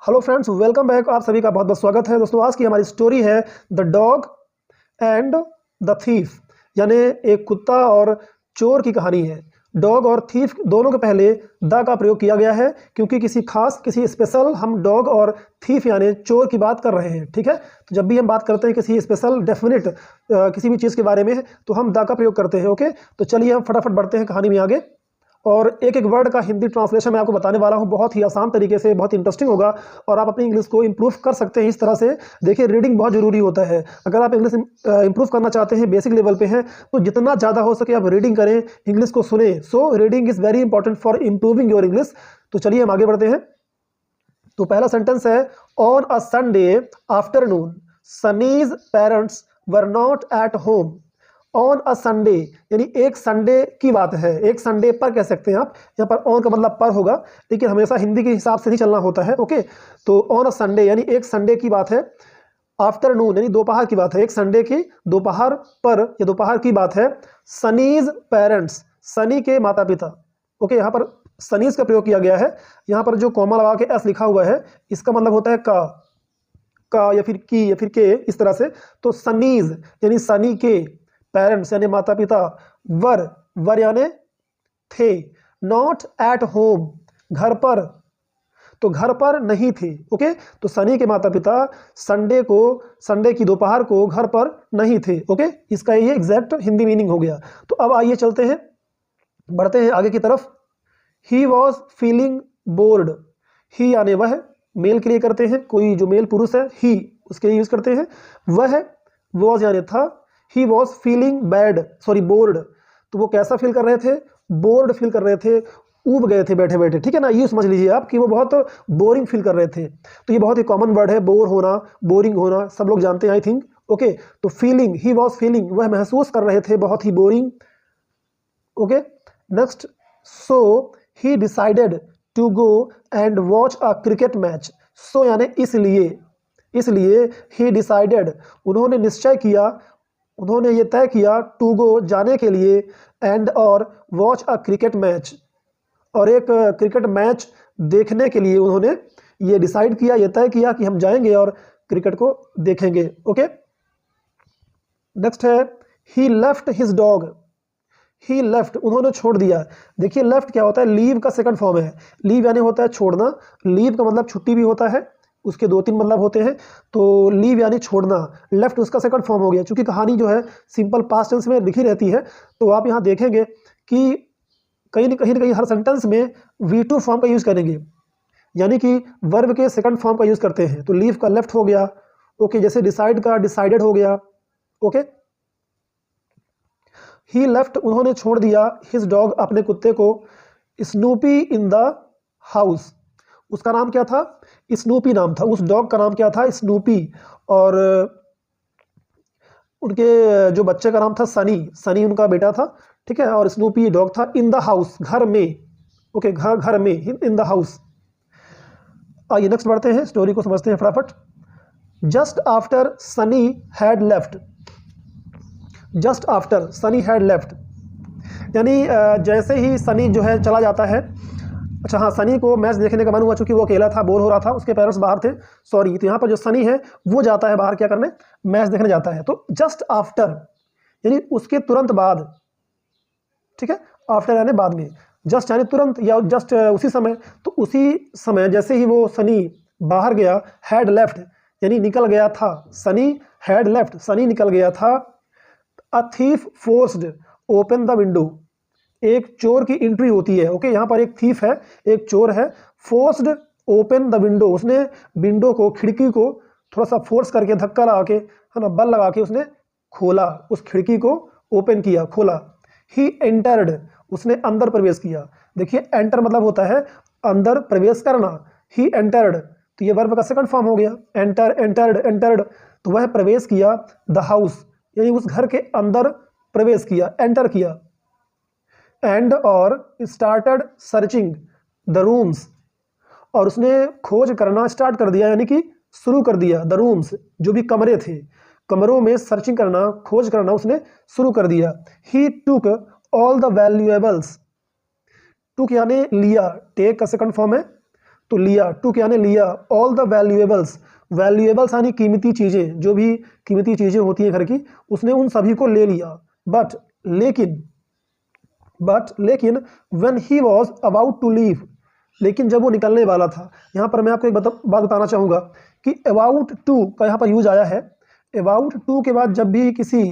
Hello friends, welcome back. आप सभी का बहुत बहुत स्वागत है। दोस्तों, आज की हमारी स्टोरी है the dog and the thief, यानी एक कुत्ता और चोर की कहानी है। डॉग और थीफ दोनों के पहले द का प्रयोग किया गया है क्योंकि किसी स्पेशल हम डॉग और थीफ यानी चोर की बात कर रहे हैं। ठीक है, तो जब भी हम बात करते हैं किसी स्पेशल डेफिनेट किसी भी चीज़ के बारे में तो हम द का प्रयोग करते हैं। ओके, तो चलिए हम फटाफट बढ़ते हैं कहानी में आगे। और एक एक वर्ड का हिंदी ट्रांसलेशन मैं आपको बताने वाला हूँ, बहुत ही आसान तरीके से, बहुत इंटरेस्टिंग होगा और आप अपनी इंग्लिश को इंप्रूव कर सकते हैं इस तरह से। देखिए, रीडिंग बहुत ज़रूरी होता है। अगर आप इंग्लिश इंप्रूव करना चाहते हैं, बेसिक लेवल पे हैं, तो जितना ज़्यादा हो सके आप रीडिंग करें, इंग्लिश को सुने। So reading is very important for improving your English. तो चलिए हम आगे बढ़ते हैं। तो पहला सेंटेंस है, on a Sunday afternoon Sunny's parents were not at home. On a Sunday यानी एक संडे की बात है, एक संडे पर कह सकते हैं आप। यहाँ पर ऑन का मतलब पर होगा, लेकिन हमेशा हिंदी के हिसाब से नहीं चलना होता है। ओके, तो ऑन अ संडे यानी एक संडे की बात है। आफ्टरनून यानी दोपहर की बात है, एक संडे की दोपहर पर या दोपहर की बात है। सनीज पेरेंट्स, सनी के माता पिता। ओके, यहाँ पर सनीज का प्रयोग किया गया है। यहाँ पर जो कॉमा लगा के एस लिखा हुआ है, इसका मतलब होता है का या फिर की या फिर के, इस तरह से। तो सनीज यानी सनी के, पेरेंट्स यानी माता पिता, वर यानी थे, नॉट एट होम घर पर, तो घर पर नहीं थे। ओके, तो सनी के माता पिता संडे की दोपहर को घर पर नहीं थे। ओके, इसका ये एग्जैक्ट हिंदी मीनिंग हो गया। तो अब आइए चलते हैं, बढ़ते हैं आगे की तरफ। He was feeling bored. He यानी वह, मेल के लिए करते हैं, कोई जो मेल पुरुष है ही उसके लिए यूज करते हैं। वह, वॉज यानी था। ही वॉज फीलिंग बोर्ड, तो वो कैसा फील कर रहे थे? बोर्ड फील कर रहे थे, ऊब गए थे बैठे बैठे। ठीक है ना, ये समझ लीजिए आप कि वो बहुत बोरिंग फील कर रहे थे। तो ये बहुत ही कॉमन वर्ड है, बोर होना, बोरिंग होना, सब लोग जानते हैं आई थिंक। ओके, तो फीलिंग, ही वॉज फीलिंग, वह महसूस कर रहे थे बहुत ही boring. Okay, next, so he decided to go and watch a cricket match. So यानी इसलिए ही डिसाइडेड उन्होंने निश्चय किया, उन्होंने ये तय किया, टू गो जाने के लिए, एंड और वॉच अ क्रिकेट मैच और एक क्रिकेट मैच देखने के लिए उन्होंने ये डिसाइड किया, ये तय किया कि हम जाएंगे और क्रिकेट को देखेंगे। ओके, नेक्स्ट है, ही लेफ्ट हिज डॉग। ही लेफ्ट उन्होंने छोड़ दिया। देखिए, लेफ्ट क्या होता है? लीव का सेकंड फॉर्म है। लीव यानी होता है छोड़ना, लीव का मतलब छुट्टी भी होता है, उसके दो तीन मतलब होते हैं। तो लीव यानी छोड़ना, लेफ्ट उसका सेकंड फॉर्म हो गया। क्योंकि कहानी जो है सिंपल पास्ट टेंस में लिखी रहती है, तो आप यहाँ देखेंगे कि कहीं न कहीं हर सेंटेंस में V2 फॉर्म का यूज़ करेंगे, यानी कि वर्ब के सेकंड फॉर्म का यूज़ करते हैं। तो लीव का लेफ्ट हो गया। ओके, जैसे डिसाइड का डिसाइडेड हो गया। ओके, ही लेफ्ट उन्होंने छोड़ दिया, हिज डॉग अपने कुत्ते को, स्नूपी इन द हाउस। उसका नाम क्या था? स्नूपी नाम था, उस डॉग का नाम क्या था? स्नूपी। और उनके जो बच्चे का नाम था सनी, सनी उनका बेटा था। ठीक है, और स्नूपी डॉग था। इन द हाउस घर में। ओके, घर में, इन द हाउस। आइए नेक्स्ट बढ़ते हैं, स्टोरी को समझते हैं फटाफट। Just after Sunny had left. Just after Sunny had left यानी जैसे ही सनी जो है चला जाता है। अच्छा हाँ, सनी को मैच देखने का मन हुआ, चूंकि वो अकेला था, बोर हो रहा था, उसके पेरेंट्स बाहर थे। सॉरी, तो यहाँ पर जो सनी है वो जाता है बाहर, क्या करने? मैच देखने जाता है। तो जस्ट आफ्टर यानी उसके तुरंत बाद। ठीक है, आफ्टर यानी बाद में, जस्ट यानी तुरंत या जस्ट उसी समय। तो उसी समय जैसे ही वो सनी बाहर गया, हैड लेफ्ट यानी निकल गया था। सनी हैड लेफ्ट, सनी निकल गया था। A thief forced open the window. एक चोर की एंट्री होती है। ओके, यहाँ पर एक थीफ है, एक चोर है। फोर्स्ड ओपन द विंडो, उसने विंडो को, खिड़की को थोड़ा सा फोर्स करके, धक्का लगा के, है ना, बल लगा के उसने खोला, उस खिड़की को ओपन किया, खोला। ही एंटर्ड, उसने अंदर प्रवेश किया। देखिए, एंटर मतलब होता है अंदर प्रवेश करना। ही एंटर्ड, तो ये वर्ब का सेकंड फॉर्म हो गया। एंटर, एंटर्ड, तो वह प्रवेश किया। द हाउस यानी उस घर के अंदर प्रवेश किया, एंटर किया। एंड और स्टार्टेड सर्चिंग द रूम्स, और उसने खोज करना स्टार्ट कर दिया, यानी कि शुरू कर दिया। द रूम्स, जो भी कमरे थे, कमरों में सर्चिंग करना, खोज करना उसने शुरू कर दिया। ही टुक ऑल द वैल्यूएबल्स। टुक यानी लिया, टेक का सेकंड फॉर्म है। तो लिया, टू क्या ने लिया, ऑल द वैल्यूएबल्स, वैल्यूएबल्स यानी कीमती चीज़ें, जो भी कीमती चीज़ें होती हैं घर की, उसने उन सभी को ले लिया। बट लेकिन when he was about to leave, लेकिन जब वो निकलने वाला था, यहाँ पर मैं आपको एक बात बताना चाहूँगा कि अबाउट टू का यहाँ पर यूज आया है। अबाउट टू के बाद जब भी किसी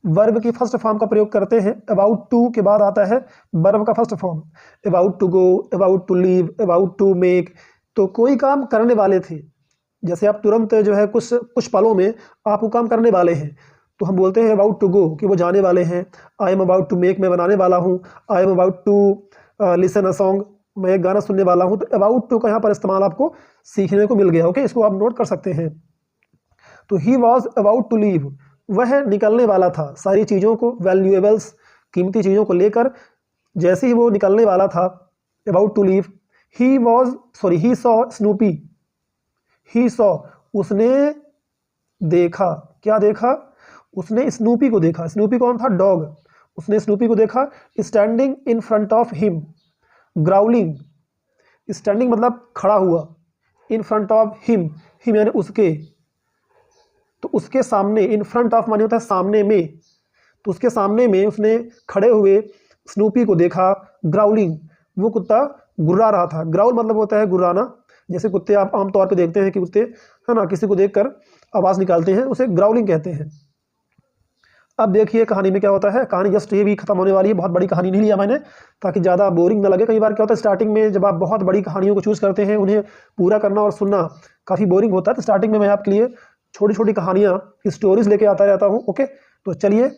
वर्ब की फर्स्ट फॉर्म का प्रयोग करते हैं, अबाउट टू के बाद आता है वर्ब का first form, about to go, about to leave, about to make. तो कोई काम करने वाले थे, जैसे आप तुरंत जो है कुछ पलों में आप वो काम करने वाले हैं, तो हम बोलते हैं अबाउट टू गो कि वो जाने वाले हैं। I am about to make, मैं बनाने वाला हूँ। I am about to listen a song, मैं एक गाना सुनने वाला हूँ। तो अबाउट टू का यहाँ पर इस्तेमाल आपको सीखने को मिल गया। ओके, इसको आप नोट कर सकते हैं। तो he was about to leave, वह निकलने वाला था सारी चीज़ों को, वैल्यूएबल्स कीमती चीज़ों को लेकर। जैसे ही वो निकलने वाला था, about to leave, he saw Snoopy, he saw उसने देखा, क्या देखा, उसने स्नूपी को देखा। स्नूपी कौन था, डॉग। उसने स्नूपी को देखा standing in front of him, growling, standing मतलब खड़ा हुआ, in front of him, him यानी उसके, तो उसके सामने, इन फ्रंट ऑफ माने होता है सामने में, तो उसके सामने में उसने खड़े हुए स्नूपी को देखा, ग्राउलिंग, वो कुत्ता गुर्रा रहा था। ग्राउल मतलब होता है गुर्राना, जैसे कुत्ते आप आमतौर पे देखते हैं कि कुत्ते है ना किसी को देखकर आवाज़ निकालते हैं, उसे ग्राउलिंग कहते हैं। अब देखिए कहानी में क्या होता है। कहानी जस्ट ये भी खत्म होने वाली है, बहुत बड़ी कहानी नहीं लिया मैंने ताकि ज़्यादा बोरिंग ना लगे। कई बार क्या होता है स्टार्टिंग में जब आप बहुत बड़ी कहानियों को चूज़ करते हैं, उन्हें पूरा करना और सुनना काफ़ी बोरिंग होता है, तो स्टार्टिंग में मैं आपके लिए छोटी छोटी कहानियाँ, स्टोरीज लेके आता रहता हूँ। ओके, तो चलिए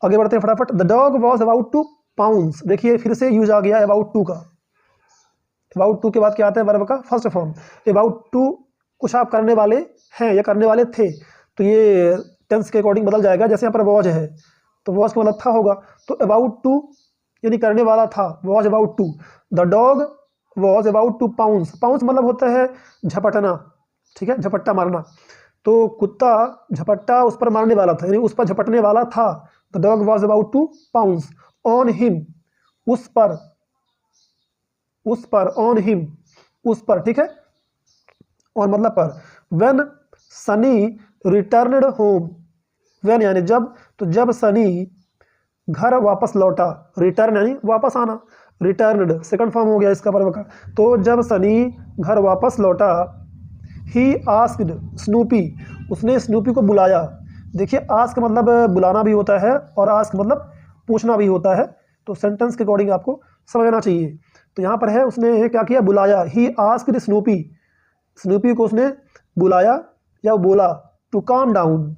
आगे बढ़ते हैं फटाफट। The dog was about to pounce, देखिए फिर से यूज आ गया अबाउट टू का। अबाउट टू के बाद क्या आता है, वर्ब का फर्स्ट फॉर्म। अबाउट टू कुछ आप करने वाले हैं या करने वाले थे, तो ये टेंस के अकॉर्डिंग बदल जाएगा। जैसे यहाँ पर वॉज है तो वॉज का मतलब था होगा, तो अबाउट टू यानी करने वाला था, was about to. The dog was about to pounce, pounce मतलब होता है झपटना, ठीक है, झपट्टा मारना। तो कुत्ता झपट्टा उस पर मारने वाला था, यानी उस पर झपटने वाला था। The dog was about to pounce on him, उस पर, ऑन हिम, उस पर, ठीक है, और मतलब पर। When Sunny returned home, when यानी जब, तो जब सनी घर वापस लौटा, रिटर्न यानी वापस आना, रिटर्नड सेकंड फॉर्म हो गया इसका वर्ब का। तो जब सनी घर वापस लौटा, ही आस्क्ड स्नूपी, उसने स्नूपी को बुलाया। देखिए आस्क मतलब बुलाना भी होता है और आस्क मतलब पूछना भी होता है, तो सेंटेंस के अकॉर्डिंग आपको समझना चाहिए। तो यहाँ पर है उसने क्या किया, बुलाया। ही आस्क्ड स्नूपी, स्नूपी को उसने बुलाया या बोला। टू काम डाउन,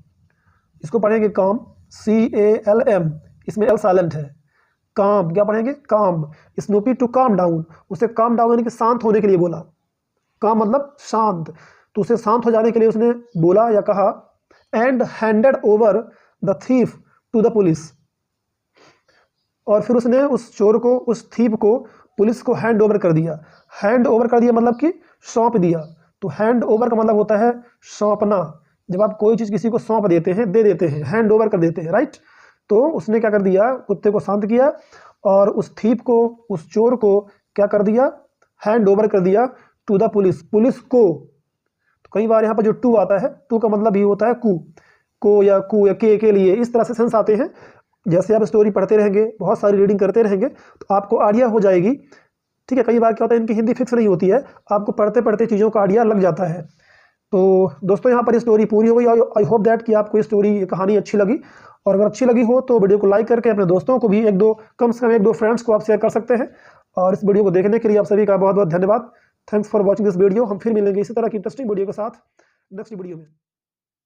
इसको पढ़ेंगे काम, CALM, इसमें L साइलेंट है। काम क्या पढ़ेंगे, काम। स्नूपी टू काम डाउन, उसे काम डाउन यानी कि शांत होने के लिए बोला। काम मतलब शांत, तो उसे शांत हो जाने के लिए उसने बोला या कहा। And handed over the thief to the police, और फिर उसने उस चोर को, उस थीफ को पुलिस को हैंड ओवर कर दिया। हैंड ओवर कर दिया मतलब कि सौंप दिया। तो हैंड ओवर का मतलब होता है सौंपना, जब आप कोई चीज़ किसी को सौंप देते हैं, दे देते हैं, हैंड ओवर कर देते हैं, राइट। तो उसने क्या कर दिया, कुत्ते को शांत किया और उस थीफ को, उस चोर को क्या कर दिया, हैंड ओवर कर दिया टू द पुलिस, पुलिस को। तो कई बार यहाँ पर जो टू आता है, टू का मतलब ही होता है को या के लिए, इस तरह से सेंस आते हैं। जैसे आप स्टोरी पढ़ते रहेंगे, बहुत सारी रीडिंग करते रहेंगे, तो आपको आइडिया हो जाएगी, ठीक है। कई बार क्या होता है इनकी हिंदी फिक्स नहीं होती है, आपको पढ़ते पढ़ते चीज़ों का आइडिया लग जाता है। तो दोस्तों यहाँ पर ये स्टोरी पूरी हो गई। आई होप दैट कि आपको ये स्टोरी, ये कहानी अच्छी लगी, और अगर अच्छी लगी हो तो वीडियो को लाइक करके अपने दोस्तों को भी कम से कम एक दो फ्रेंड्स को आप शेयर कर सकते हैं। और इस वीडियो को देखने के लिए आप सभी का बहुत बहुत धन्यवाद। Thanks for watching this video. हम फिर मिलेंगे इसी तरह की इंटरेस्टिंग वीडियो के साथ नेक्स्ट वीडियो में।